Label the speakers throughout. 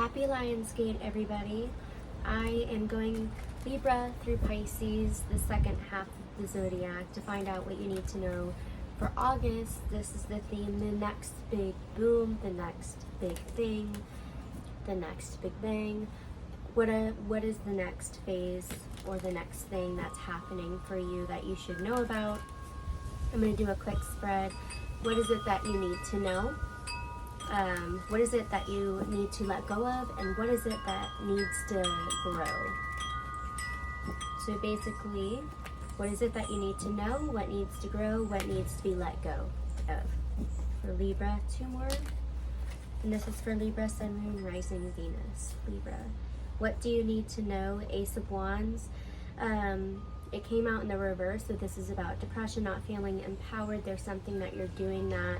Speaker 1: Happy Lionsgate, everybody. I am going Libra through Pisces, the second half of the zodiac, to find out what you need to know for August. This is the theme: the next big boom, the next big thing, the next big bang. What is the next phase or the next thing that's happening for you that you should know about? I'm going to do a quick spread. What is it that you need to know? What is it that you need to let go of, and what is it that needs to grow? So basically, what is it that you need to know, what needs to grow, what needs to be let go of? For Libra, 2 more. And this is for Libra, Sun, Moon, Rising, Venus. Libra. What do you need to know? Ace of Wands. It came out in the reverse, so this is about depression, not feeling empowered. There's something that you're doing that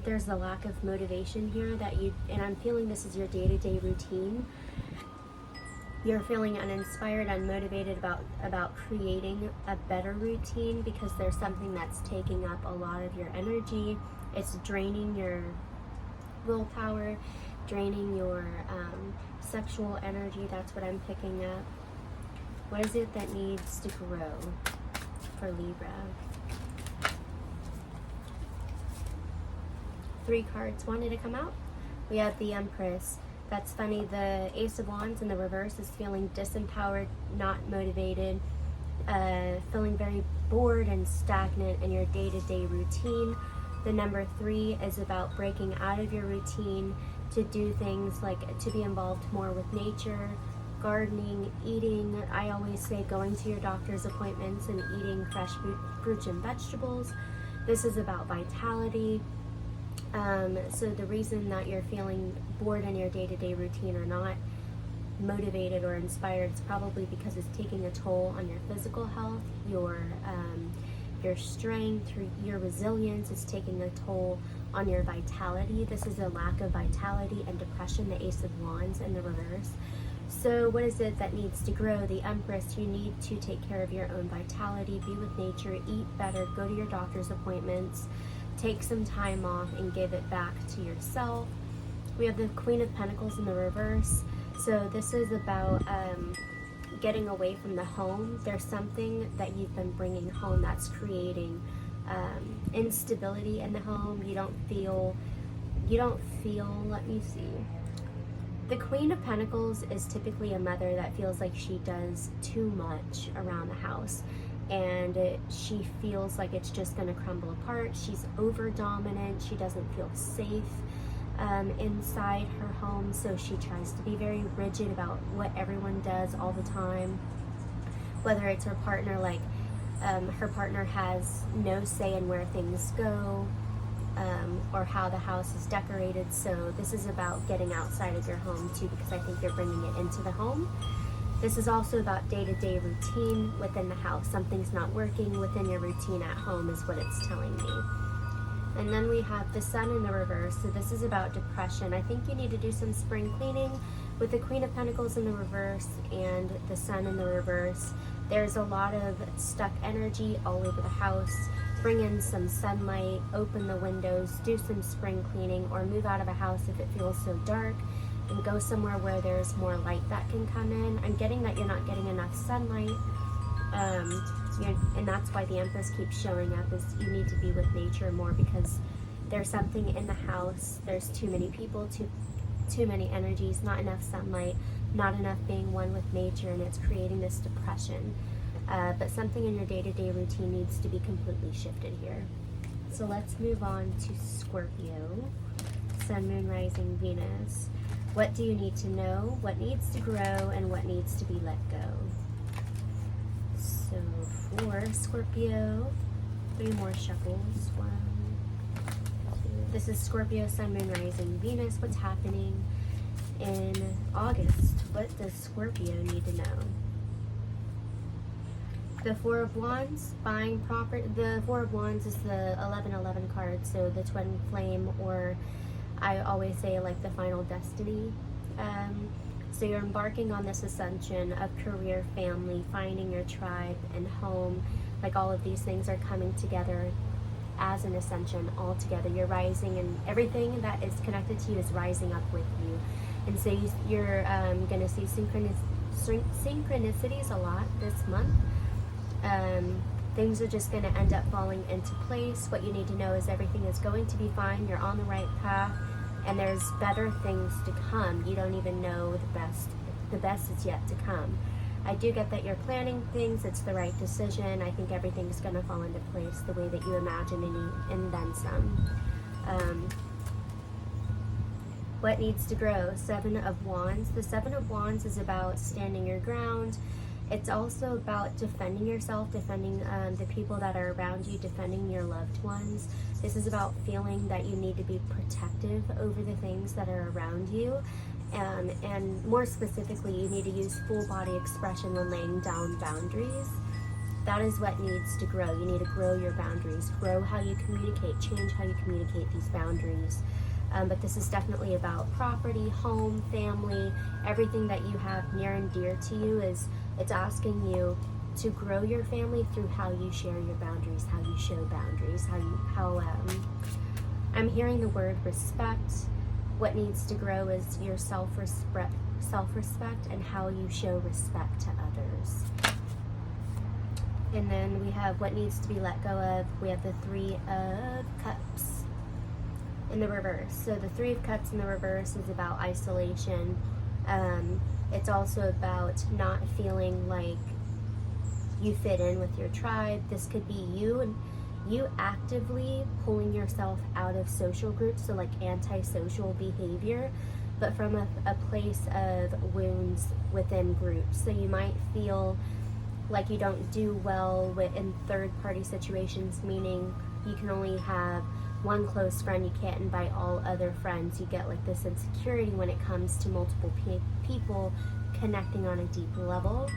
Speaker 1: there's a lack of motivation here and I'm feeling this is your day-to-day routine. You're feeling uninspired, unmotivated about creating a better routine because there's something that's taking up a lot of your energy. It's draining your willpower, draining your sexual energy. That's what I'm picking up. What is it that needs to grow for Libra? 3 cards wanted to come out. We have the Empress. That's funny. The Ace of Wands in the reverse is feeling disempowered, not motivated, feeling very bored and stagnant in your day-to-day routine. The number 3 is about breaking out of your routine to do things like to be involved more with nature, gardening, eating. I always say going to your doctor's appointments and eating fresh fruits and vegetables. This is about vitality. So the reason that you're feeling bored in your day-to-day routine or not motivated or inspired is probably because it's taking a toll on your physical health, your strength, your resilience. Is taking a toll on your vitality. This is a lack of vitality and depression, the Ace of Wands in the reverse. So what is it that needs to grow? The Empress. You need to take care of your own vitality, be with nature, eat better, go to your doctor's appointments, take some time off and give it back to yourself. We have the Queen of Pentacles in the reverse. So this is about getting away from the home. There's something that you've been bringing home that's creating instability in the home. You don't feel, let me see. The Queen of Pentacles is typically a mother that feels like she does too much around the house, and she feels like it's just going to crumble apart. She's over dominant. She doesn't feel safe inside her home, so she tries to be very rigid about what everyone does all the time. Whether it's her partner, like her partner has no say in where things go or how the house is decorated. So this is about getting outside of your home too, because I think you're bringing it into the home. This is also about day-to-day routine within the house. Something's not working within your routine at home is what it's telling me. And then we have the Sun in the reverse. So this is about depression. I think you need to do some spring cleaning with the Queen of Pentacles in the reverse and the Sun in the reverse. There's a lot of stuck energy all over the house. Bring in some sunlight, open the windows, do some spring cleaning, or move out of a house if it feels so dark, and go somewhere where there's more light that can come in. I'm getting that you're not getting enough sunlight, and that's why the Empress keeps showing up, is you need to be with nature more, because there's something in the house. There's too many people, too many energies, not enough sunlight, not enough being one with nature, and it's creating this depression. But something in your day-to-day routine needs to be completely shifted here. So let's move on to Scorpio, Sun, Moon, Rising, Venus. What do you need to know? What needs to grow, and what needs to be let go? So for Scorpio, 3 more shuffles. 1, 2. This is Scorpio, Sun, Moon, Rising, Venus. What's happening in August? What does Scorpio need to know? The 4 of Wands, buying property. The 4 of Wands is the 11-11 card, so the twin flame, or I always say like the final destiny. So you're embarking on this ascension of career, family, finding your tribe and home. Like all of these things are coming together as an ascension altogether. You're rising, and everything that is connected to you is rising up with you. And so you're going to see synchronicities a lot this month. Things are just going to end up falling into place. What you need to know is everything is going to be fine. You're on the right path, and there's better things to come. You don't even know the best. The best is yet to come. I do get that you're planning things. It's the right decision. I think everything's going to fall into place the way that you imagine, and then some. What needs to grow? 7 of Wands. The 7 of Wands is about standing your ground. It's also about defending yourself, defending the people that are around you, defending your loved ones. This is about feeling that you need to be protective over the things that are around you. And more specifically, you need to use full body expression when laying down boundaries. That is what needs to grow. You need to grow your boundaries, grow how you communicate, change how you communicate these boundaries. But this is definitely about property, home, family, everything that you have near and dear to you. It's asking you to grow your family through how you share your boundaries, how you show boundaries, I'm hearing the word respect. What needs to grow is your self-respect and how you show respect to others. And then we have what needs to be let go of. We have the 3 of Cups in the reverse. So the 3 of Cups in the reverse is about isolation. It's also about not feeling like you fit in with your tribe. This could be you actively pulling yourself out of social groups, so like antisocial behavior, but from a place of wounds within groups. So you might feel like you don't do well in third-party situations, meaning you can only have one close friend, you can't invite all other friends. You get like this insecurity when it comes to multiple people connecting on a deep level.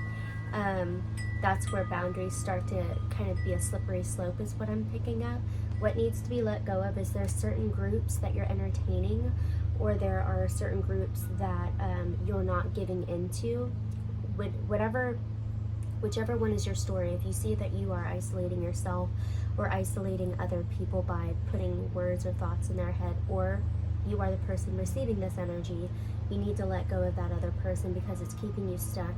Speaker 1: That's where boundaries start to kind of be a slippery slope, is what I'm picking up. What needs to be let go of is there's certain groups that you're entertaining, or there are certain groups that you're not giving into. Whichever one is your story, if you see that you are isolating yourself or isolating other people by putting words or thoughts in their head, or you are the person receiving this energy, you need to let go of that other person because it's keeping you stuck.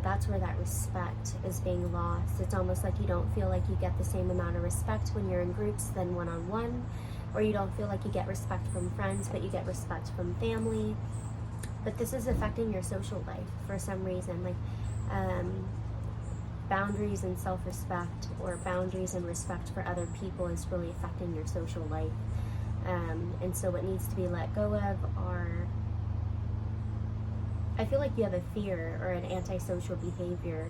Speaker 1: That's where that respect is being lost. It's almost like you don't feel like you get the same amount of respect when you're in groups than one-on-one, or you don't feel like you get respect from friends, but you get respect from family. But this is affecting your social life for some reason, like boundaries and self-respect, or boundaries and respect for other people is really affecting your social life. And so what needs to be let go of are, I feel like you have a fear or an antisocial behavior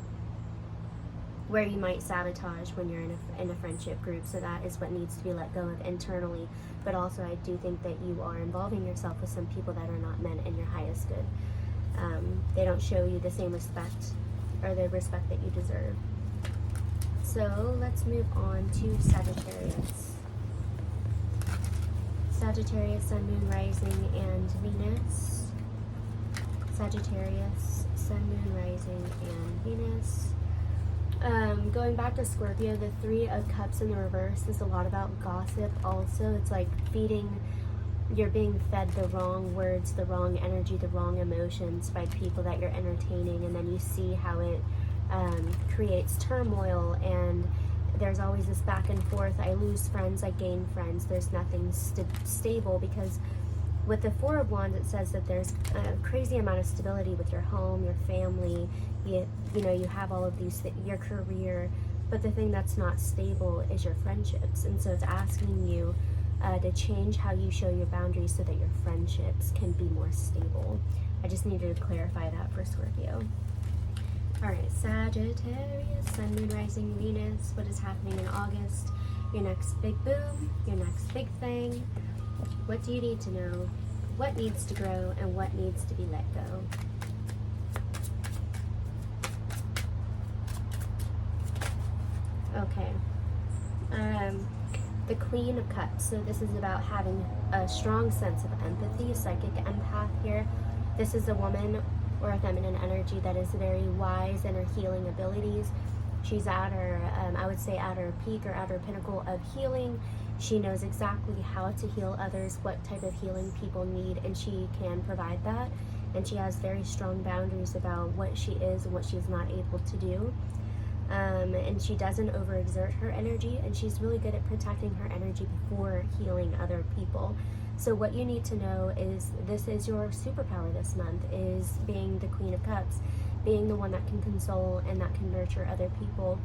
Speaker 1: where you might sabotage when you're in a friendship group. So that is what needs to be let go of internally. But also I do think that you are involving yourself with some people that are not meant in your highest good. They don't show you the same respect or the respect that you deserve. So let's move on to Sagittarius. Sagittarius, Sun, Moon, Rising, and Venus. Sagittarius, Sun, Moon, Rising, and Venus. Going back to Scorpio, the 3 of Cups in the reverse is a lot about gossip also. It's like you're being fed the wrong words, the wrong energy, the wrong emotions by people that you're entertaining, and then you see how it creates turmoil, and there's always this back and forth. I lose friends, I gain friends. There's nothing stable, because with the 4 of Wands, it says that there's a crazy amount of stability with your home, your family, you have all of these, your career, but the thing that's not stable is your friendships. And so it's asking you to change how you show your boundaries so that your friendships can be more stable. I just needed to clarify that for Scorpio. Alright, Sagittarius, Sun, Moon, Rising, Venus. What is happening in August? Your next big boom, your next big thing. What do you need to know? What needs to grow and what needs to be let go? Okay. The Queen of Cups. So this is about having a strong sense of empathy, psychic empath here. This is a woman or a feminine energy that is very wise in her healing abilities. She's at her, I would say, at her peak or at her pinnacle of healing. She knows exactly how to heal others, what type of healing people need, and she can provide that. And she has very strong boundaries about what she is and what she's not able to do. And she doesn't overexert her energy, and she's really good at protecting her energy before healing other people. So what you need to know is this is your superpower this month, is being the Queen of Cups, being the one that can console and that can nurture other people,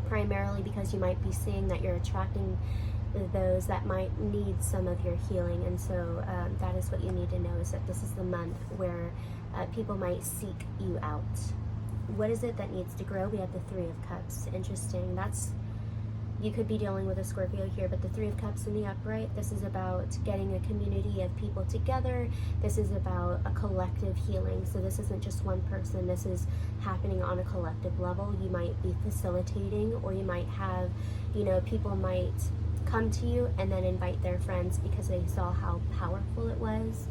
Speaker 1: primarily because you might be seeing that you're attracting those that might need some of your healing. And so that is what you need to know, is that this is the month where people might seek you out. What is it that needs to grow? We have the Three of Cups. Interesting. You could be dealing with a Scorpio here, but the Three of Cups in the upright, this is about getting a community of people together. This is about a collective healing. So this isn't just one person. This is happening on a collective level. You might be facilitating, or you might have, people might come to you and then invite their friends because they saw how powerful it was.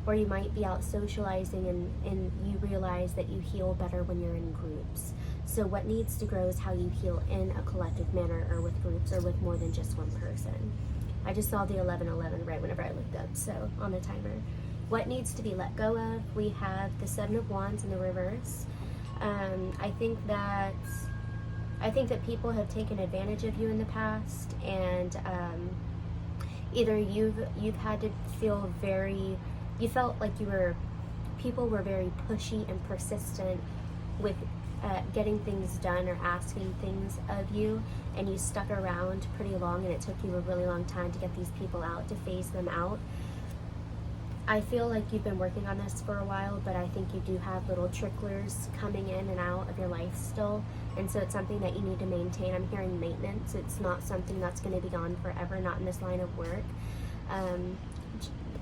Speaker 1: Or you might be out socializing and you realize that you heal better when you're in groups. So what needs to grow is how you heal in a collective manner, or with groups, or with more than just one person. I just saw the 1111 right whenever I looked up, so on the timer. What needs to be let go of? We have the Seven of Wands in the reverse. I think that people have taken advantage of you in the past, and either you've had to feel you felt like people were very pushy and persistent with getting things done or asking things of you, and you stuck around pretty long, and it took you a really long time to get these people out, to phase them out. I feel like you've been working on this for a while, but I think you do have little tricklers coming in and out of your life still, and so it's something that you need to maintain. I'm hearing maintenance. It's not something that's going to be gone forever, not in this line of work.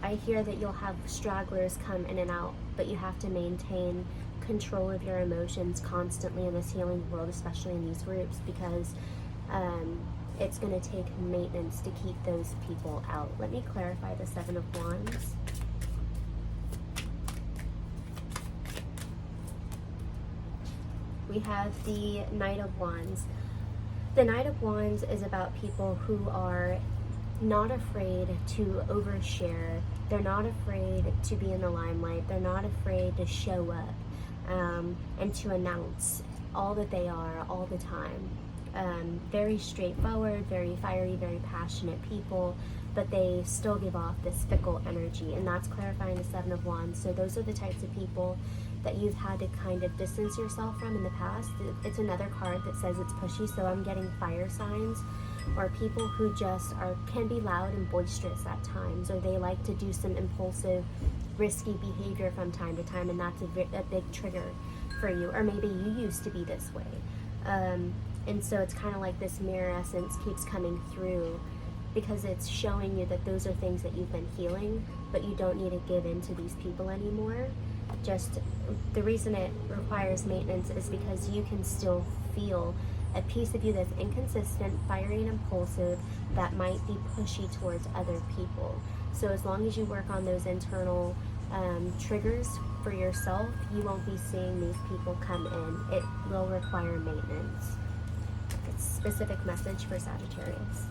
Speaker 1: I hear that you'll have stragglers come in and out, but you have to maintain control of your emotions constantly in this healing world, especially in these groups, because it's going to take maintenance to keep those people out. Let me clarify the Seven of Wands. We have the Knight of Wands. The Knight of Wands is about people who are not afraid to overshare. They're not afraid to be in the limelight. They're not afraid to show up and to announce all that they are all the time. Very straightforward, very fiery, very passionate people, but they still give off this fickle energy, and that's clarifying the Seven of Wands. So those are the types of people that you've had to kind of distance yourself from in the past. It's another card that says it's pushy, so I'm getting fire signs, or people who just can be loud and boisterous at times, or they like to do some impulsive, risky behavior from time to time, and that's a big trigger for you. Or maybe you used to be this way. And so it's kind of like this mirror essence keeps coming through, because it's showing you that those are things that you've been healing, but you don't need to give in to these people anymore. Just the reason it requires maintenance is because you can still feel a piece of you that's inconsistent, fiery and impulsive, that might be pushy towards other people. So as long as you work on those internal triggers for yourself, you won't be seeing these people come in. It will require maintenance. It's a specific message for Sagittarius.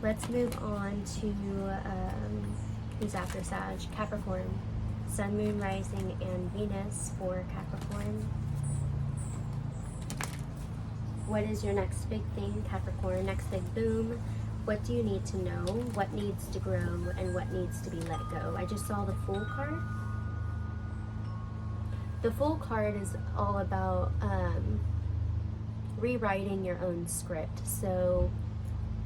Speaker 1: Let's move on to who's after Sag? Capricorn. Sun, Moon, Rising, and Venus for Capricorn. What is your next big thing, Capricorn? Next big boom. What do you need to know? What needs to grow and what needs to be let go? I just saw the Fool card. The Fool card is all about rewriting your own script. So,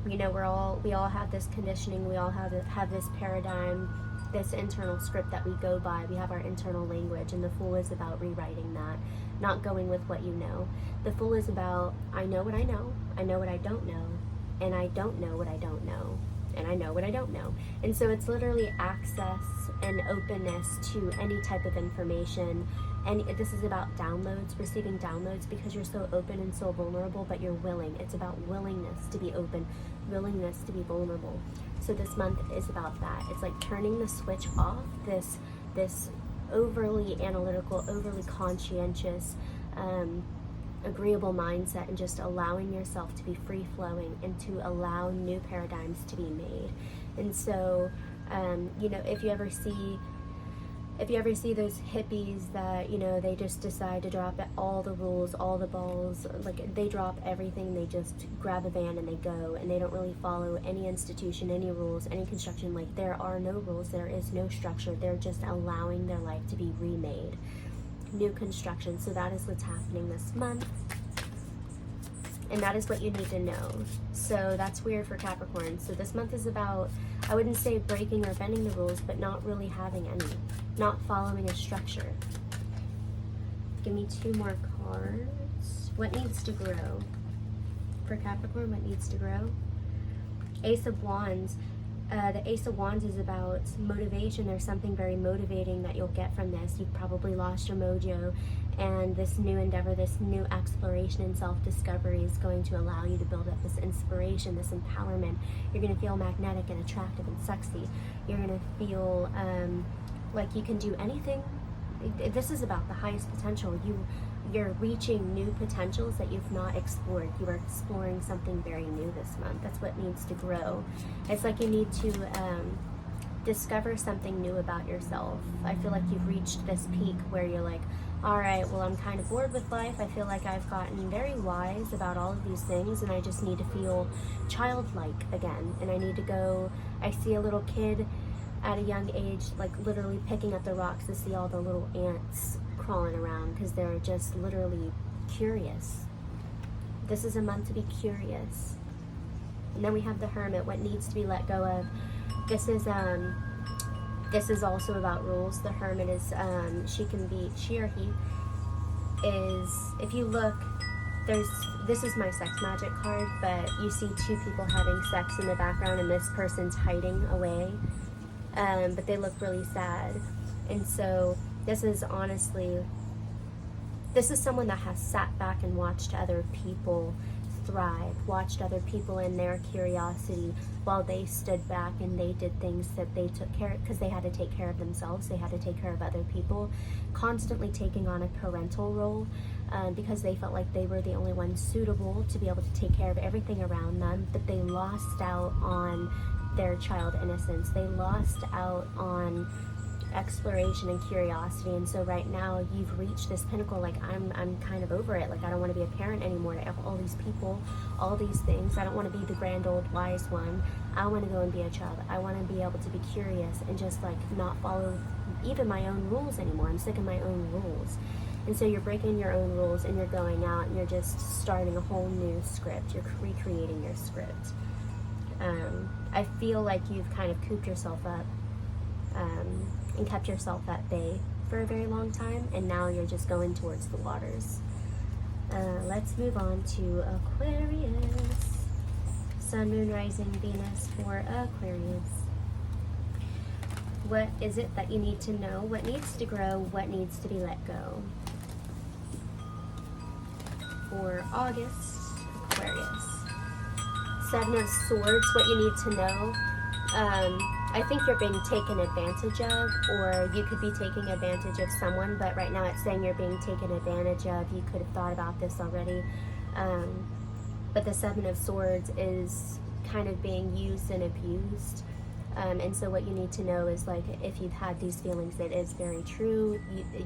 Speaker 1: we all have this conditioning. We all have this paradigm, this internal script that we go by. We have our internal language, and the Fool is about rewriting that, not going with what you know. The Fool is about, I know what I know what I don't know, and I don't know what I don't know, and I know what I don't know. And so it's literally access and openness to any type of information. And this is about downloads, receiving downloads, because you're so open and so vulnerable, but you're willing. It's about willingness to be open, willingness to be vulnerable. So this month is about that. It's like turning the switch off, this overly analytical, overly conscientious agreeable mindset and just allowing yourself to be free-flowing and to allow new paradigms to be made. And so, you know, if you ever see those hippies that, you know, they just decide to drop all the rules, all the balls, like they drop everything, they just grab a van and they go, and they don't really follow any institution, any rules, any construction. Like, there are no rules, there is no structure, they're just allowing their life to be remade, new construction. So that is what's happening this month, and that is what you need to know. So that's weird for Capricorn. So this month is about, I wouldn't say breaking or bending the rules, but not really having any, not following a structure. Give me 2 more cards. What needs to grow? For Capricorn, what needs to grow? Ace of Wands. The Ace of Wands is about motivation. There's something very motivating that you'll get from this. You've probably lost your mojo, and this new endeavor, this new exploration and self-discovery is going to allow you to build up this inspiration, this empowerment. You're going to feel magnetic and attractive and sexy. You're going to feel like you can do anything. This is about the highest potential. You're reaching new potentials that you've not explored. You are exploring something very new this month. That's what needs to grow. It's like you need to discover something new about yourself. I feel like you've reached this peak where you're like, all right, well, I'm kind of bored with life. I feel like I've gotten very wise about all of these things, and I just need to feel childlike again. And I need to go, I see a little kid at a young age, like literally picking up the rocks to see all the little ants crawling around because they're just literally curious. This is a month to be curious. And then we have the Hermit, what needs to be let go of. This is also about rules. The Hermit is, she or he is, if you look, this is my sex magic card, but you see 2 people having sex in the background and this person's hiding away. But they look really sad. And so this is someone that has sat back and watched other people thrive, watched other people in their curiosity while they stood back and they did things that they took care of, because they had to take care of themselves, they had to take care of other people, constantly taking on a parental role, because they felt like they were the only ones suitable to be able to take care of everything around them, but they lost out on their child innocence. They lost out on exploration and curiosity. And so right now you've reached this pinnacle, like I'm kind of over it. Like, I don't want to be a parent anymore. I have all these people, all these things. I don't want to be the grand old wise one. I want to go and be a child. I want to be able to be curious and just like not follow even my own rules anymore. I'm sick of my own rules. And so you're breaking your own rules and you're going out and you're just starting a whole new script. You're recreating your script. I feel like you've kind of cooped yourself up and kept yourself at bay for a very long time, and now you're just going towards the waters. Let's move on to Aquarius. Sun, Moon, Rising, Venus for Aquarius. What is it that you need to know? What needs to grow? What needs to be let go? For August, Aquarius. 7 of Swords, what you need to know. I think you're being taken advantage of, or you could be taking advantage of someone, but right now it's saying you're being taken advantage of. You could have thought about this already. But the 7 of Swords is kind of being used and abused. And so what you need to know is, like, if you've had these feelings, it is very true.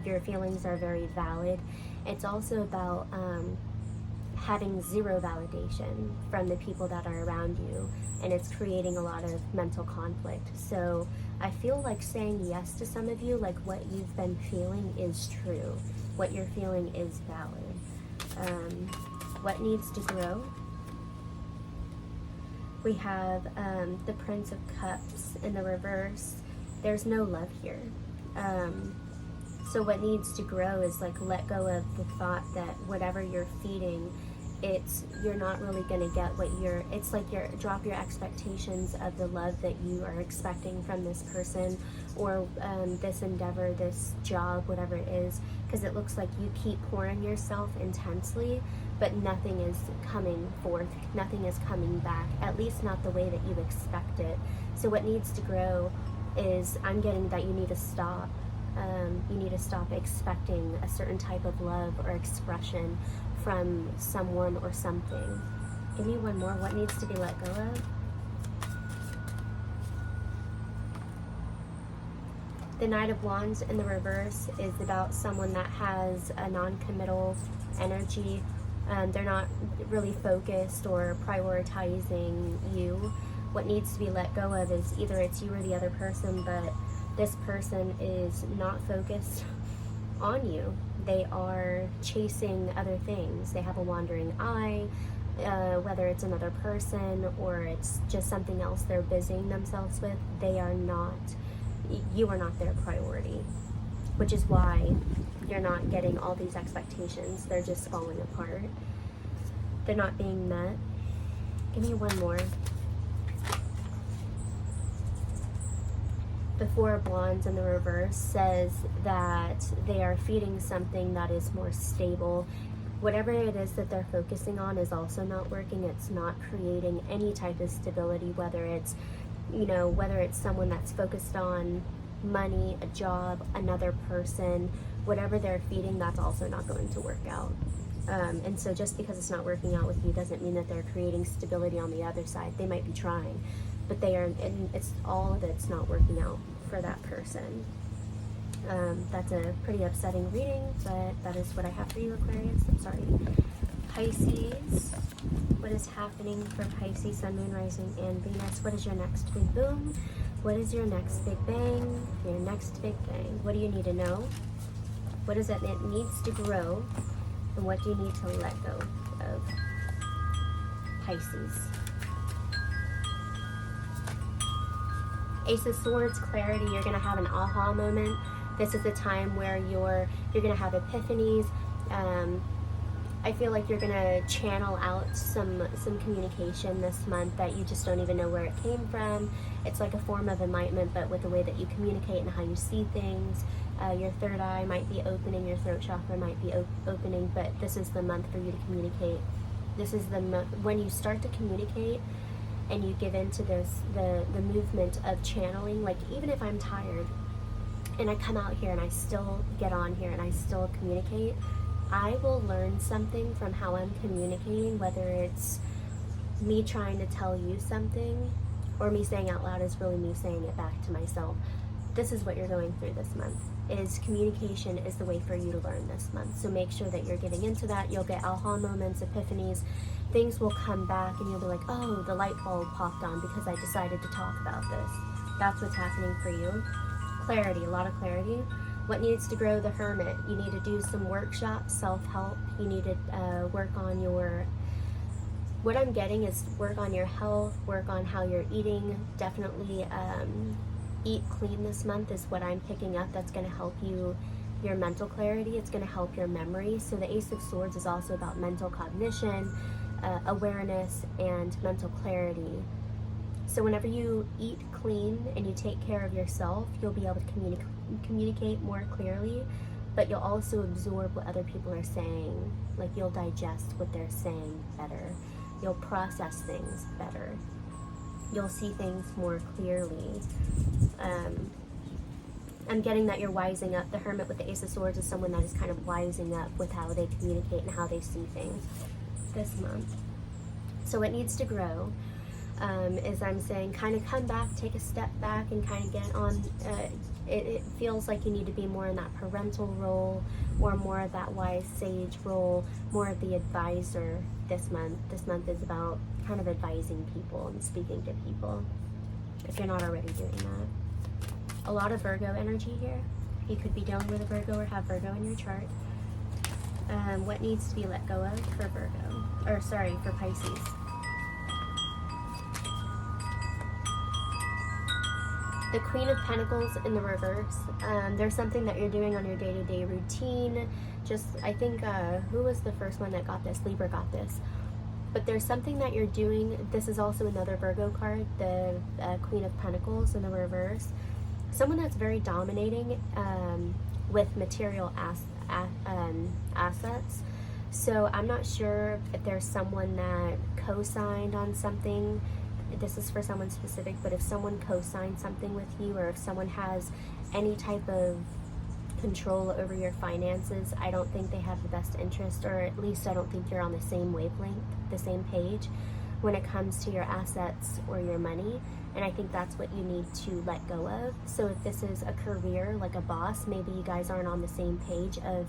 Speaker 1: Your feelings are very valid. It's also about having zero validation from the people that are around you, and it's creating a lot of mental conflict. So I feel like saying yes to some of you, like what you've been feeling is true. What you're feeling is valid. What needs to grow? We have the Prince of Cups in the reverse. There's no love here. So what needs to grow is, like, let go of the thought that whatever you're feeding, you're not really going to get what it's like drop your expectations of the love that you are expecting from this person, or this endeavor, this job, whatever it is, because it looks like you keep pouring yourself intensely, but nothing is coming forth, nothing is coming back, at least not the way that you expect it. So what needs to grow is, I'm getting that you need to stop. You need to stop expecting a certain type of love or expression from someone or something. Give me one more. What needs to be let go of? The Knight of Wands in the reverse is about someone that has a non-committal energy. They're not really focused or prioritizing you. What needs to be let go of is either it's you or the other person, but this person is not focused on you. They are chasing other things. They have a wandering eye, whether it's another person or it's just something else they're busying themselves with. They are not, you are not their priority, which is why you're not getting all these expectations. They're just falling apart. They're not being met. Give me one more. The Four of Wands in the reverse says that they are feeding something that is more stable. Whatever it is that they're focusing on is also not working. It's not creating any type of stability, whether it's, you know, whether it's someone that's focused on money, a job, another person, whatever they're feeding, that's also not going to work out. And so just because it's not working out with you doesn't mean that they're creating stability on the other side. They might be trying, but they are, and it's all of it's not working out for that person. That's a pretty upsetting reading, but that is what I have for you, Aquarius. I'm sorry. Pisces, what is happening for Pisces, Sun, Moon, Rising, and Venus? What is your next big boom? What is your next big bang? Your next big bang. What do you need to know? What is it that needs to grow? And what do you need to let go of? Pisces. Ace of Swords, clarity. You're going to have an aha moment. This is a time where you're going to have epiphanies. I feel like you're going to channel out some communication this month that you just don't even know where it came from. It's like a form of enlightenment, but with the way that you communicate and how you see things. Your third eye might be opening, your throat chakra might be opening, but this is the month for you to communicate. This is the when you start to communicate and you give into this, the movement of channeling. Like, even if I'm tired and I come out here and I still get on here and I still communicate, I will learn something from how I'm communicating, whether it's me trying to tell you something or me saying out loud is really me saying it back to myself. This is what you're going through this month. Is communication is the way for you to learn this month. So make sure that you're getting into that. You'll get aha moments, epiphanies. Things will come back and you'll be like, oh, the light bulb popped on because I decided to talk about this. That's what's happening for you. Clarity, a lot of clarity. What needs to grow? The Hermit. You need to do some workshops, self-help. You need to work on your, what I'm getting is work on your health, work on how you're eating. Definitely eat clean this month is what I'm picking up. That's going to help you, your mental clarity. It's going to help your memory. So the Ace of Swords is also about mental cognition, awareness, and mental clarity. So whenever you eat clean and you take care of yourself, you'll be able to communicate more clearly, but you'll also absorb what other people are saying. Like, you'll digest what they're saying better. You'll process things better. You'll see things more clearly. I'm getting that you're wising up. The Hermit with the Ace of Swords is someone that is kind of wising up with how they communicate and how they see things this month. So it needs to grow. Is I'm saying kind of come back, take a step back, and kind of get on. It feels like you need to be more in that parental role or more of that wise sage role, more of the advisor this month. This month is about kind of advising people and speaking to people, if you're not already doing that. A lot of Virgo energy here. You could be dealing with a Virgo or have Virgo in your chart. What needs to be let go of for Virgo? Or sorry, for Pisces. The Queen of Pentacles in the reverse. There's something that you're doing on your day-to-day routine. Just, I think, who was the first one that got this? Libra got this. But there's something that you're doing. This is also another Virgo card, the Queen of Pentacles in the reverse. Someone that's very dominating with material assets. So I'm not sure if there's someone that co-signed on something. This is for someone specific, but if someone co-signed something with you, or if someone has any type of control over your finances. I don't think they have the best interest, or at least I don't think you're on the same wavelength, the same page when it comes to your assets or your money. And I think that's what you need to let go of. So if this is a career, like a boss, maybe you guys aren't on the same page of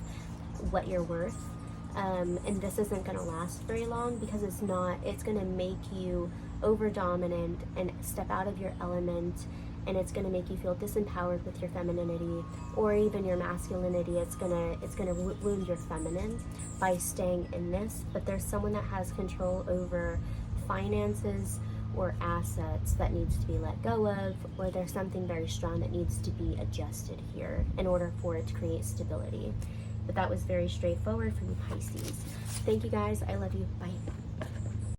Speaker 1: what you're worth. And this isn't going to last very long, because it's going to make you over dominant and step out of your element, and it's going to make you feel disempowered with your femininity or even your masculinity. It's going to wound your feminine by staying in this. But there's someone that has control over finances or assets that needs to be let go of, or there's something very strong that needs to be adjusted here in order for it to create stability. But that was very straightforward from Pisces. Thank you guys. I love you. Bye.